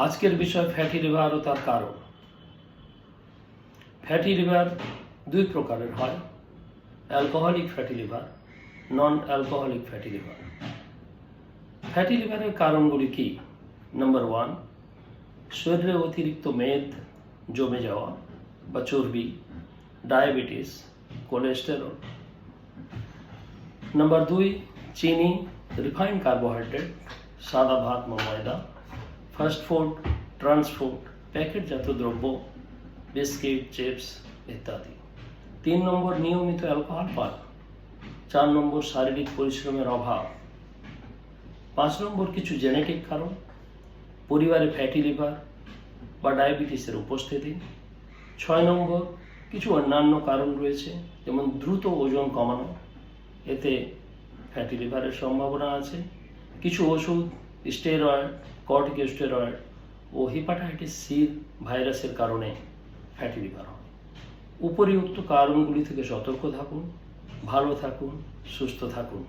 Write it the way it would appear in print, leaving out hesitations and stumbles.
আজকের বিষয় fatty liver ও তার কারণ। ফ্যাটি লিভার দুই প্রকারের হয়, alcoholic fatty liver, non alcoholic fatty liver. Fatty লিভারের কারণগুলি কি? নাম্বার 1, শরীরে অতিরিক্ত মেদ জমে যাওয়া বা চর্বি, ডায়াবেটিস, কোলেস্টেরল। নাম্বার 2, চিনি, রিফাইন্ড কার্বোহাইড্রেট, সাদা ভাত বা ময়দা, ফাস্ট ফুড, ট্রান্স ফুড, প্যাকেটজাত দ্রব্য, বিস্কিট, চিপস ইত্যাদি। 3 নম্বর, নিয়মিত অ্যালকোহল পান। 4 নম্বর, শারীরিক পরিশ্রমের অভাব। 5 নম্বর, কিছু জেনেটিক কারণ, পরিবারে ফ্যাটি লিভার বা ডায়াবেটিসের উপস্থিতি। 6 নম্বর, কিছু অন্যান্য কারণ রয়েছে, যেমন দ্রুত ওজন কমানো, এতে ফ্যাটি লিভারের সম্ভাবনা আছে। কিছু ওষুধ, স্টেরয়েড, কর্টিকোস্টেরয়েড ও হেপাটাইটিস সি ভাইরাসের কারণে ফ্যাটি লিভার হয়। উপরিউক্ত কারণগুলি থেকে সতর্ক থাকুন, ভালো থাকুন, সুস্থ থাকুন।